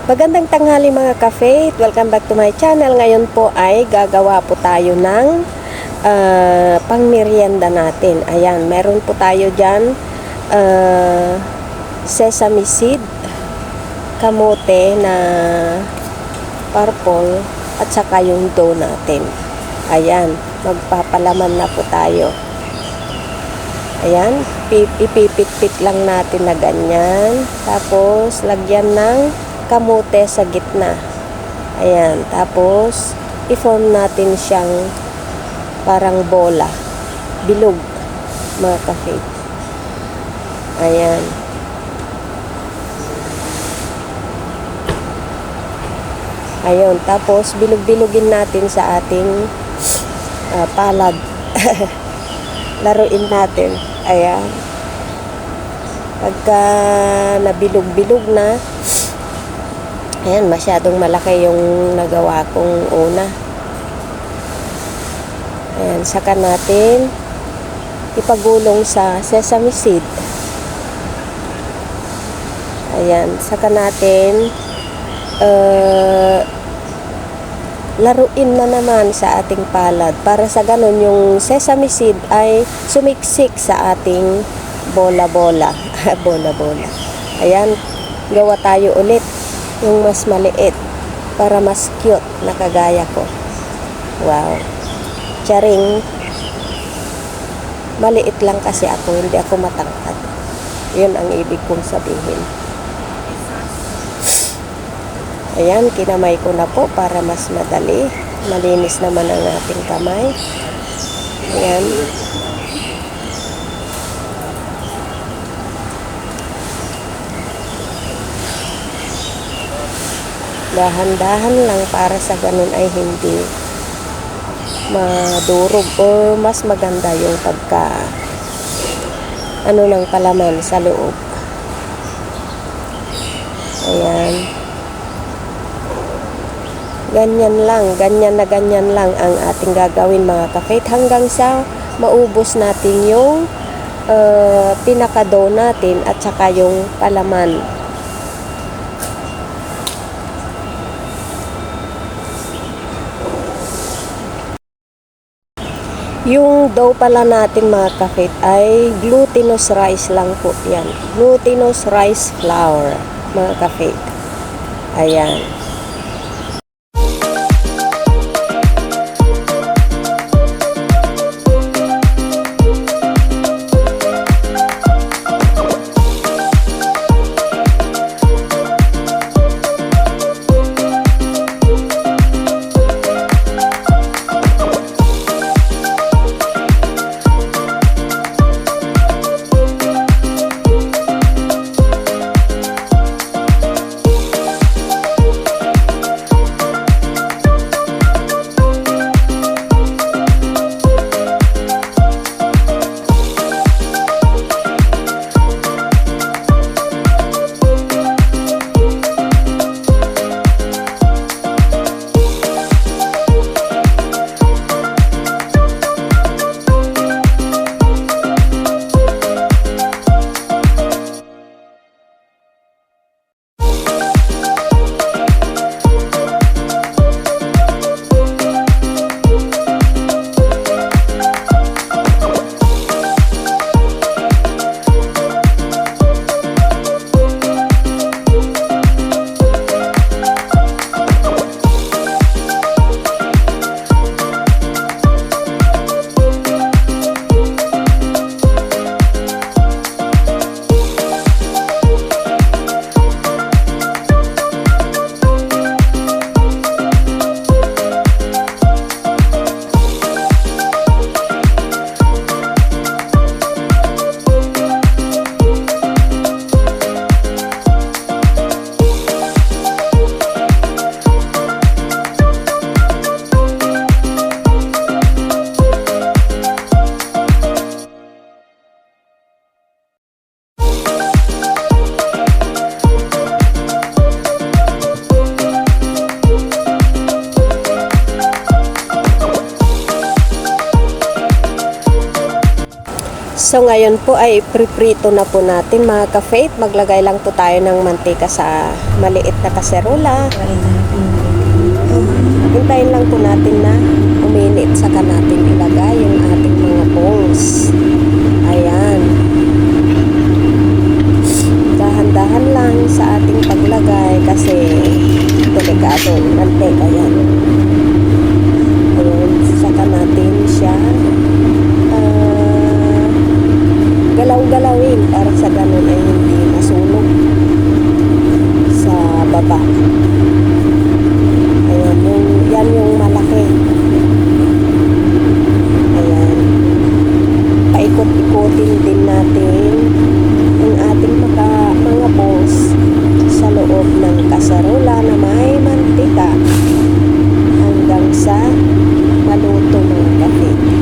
Magandang tanghali mga ka-faith. Welcome back to my channel. Ngayon po ay gagawa po tayo ng pangmerienda natin. Ayan, meron po tayo dyan sesame seed, kamote na purple, at saka yung dough natin. Ayan, magpapalaman na po tayo. Ayan, ipipit-pit lang natin na ganyan. Tapos, lagyan ng kamote sa gitna. Ayan, tapos i-form natin siyang parang bola, bilog mga ka-faith. Ayan. Ayun, tapos bilog-bilugin natin sa ating palad. Laruin natin. Ayan. Pagka nabilog-bilog na, ayan, masyadong malaki yung nagawa kong una. Ayan, saka natin ipagulong sa sesame seed. Ayan, saka natin laruin na naman sa ating palad para sa ganun yung sesame seed ay sumiksik sa ating bola-bola. Bola-bola. Ayan, gawa tayo ulit yung mas maliit para mas cute na kagaya ko. Wow. Charing. Maliit lang kasi ako, hindi ako matangkad. Yun ang ibig kong sabihin. Ayan, kinamay ko na po para mas madali. Malinis naman ang ating kamay. Ayan. Dahan-dahan lang para sa ganun ay hindi madurog o mas maganda yung pagka ng palaman sa loob. Ayan. Ganyan lang ang ating gagawin mga ka-faith hanggang sa maubos natin yung pinaka-dough natin at saka yung palaman. Yung dough pala natin mga ka-faith ay glutinous rice lang po yan. Glutinous rice flour mga ka-faith. Ayan. So ngayon po ay priprito na po natin mga ka-faith. Maglagay lang po tayo ng mantika sa maliit na kaserola. Hintayin lang po natin na uminit, saka natin ilagay yung ating mga balls. Ayan. Dahan-dahan lang sa ating paglagay kasi delikado yung mantika yan. Ayan, saka natin siya galaw-galawin para sa ganun ay hindi masunog sa baba. Ayan, yan yung malaki. Ayan. Paikot-ikotin din natin yung ating mga balls sa loob ng kasarola na may mantika hanggang sa maluto mga ka-faith.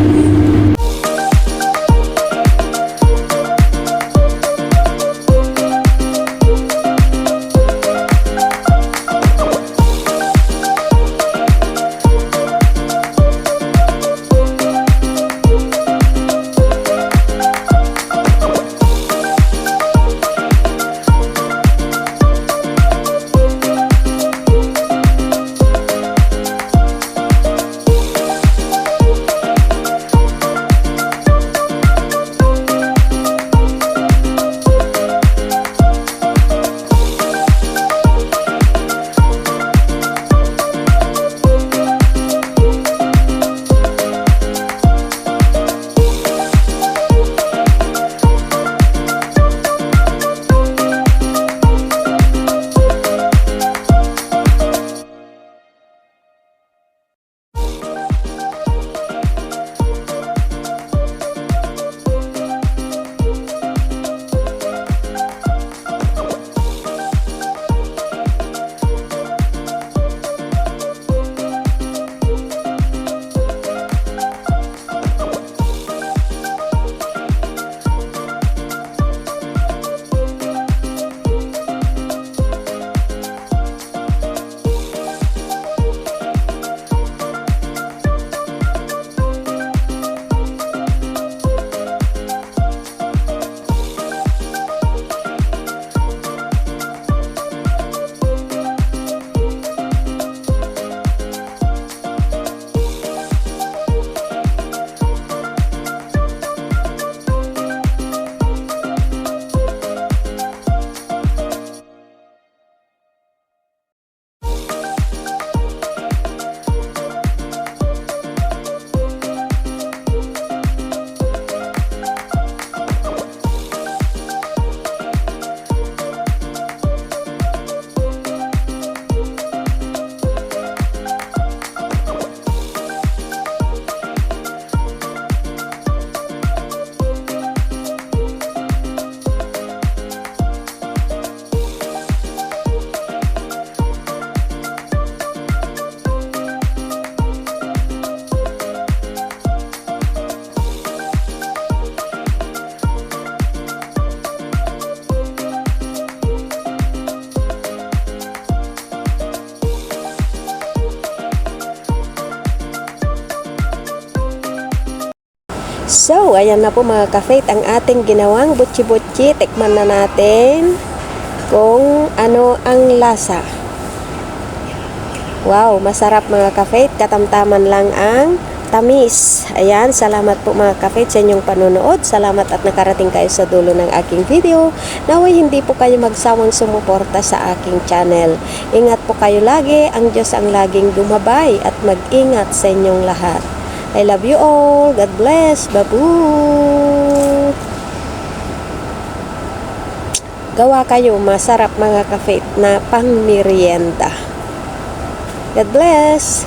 So, ayan na po mga ka-faith ang ating ginawang butchi-butchi. Tikman na natin kung ano ang lasa. Wow, masarap mga ka-faith. Katamtaman lang ang tamis. Ayan, salamat po mga ka-faith sa inyong panonood. Salamat at nakarating kayo sa dulo ng aking video. Naway hindi po kayo magsawang sumuporta sa aking channel. Ingat po kayo lagi. Ang Diyos ang laging gumabay at mag-ingat sa inyong lahat. I love you all. God bless. Babu. Gawa kayo masarap mga ka-faith na pang merienda. God bless.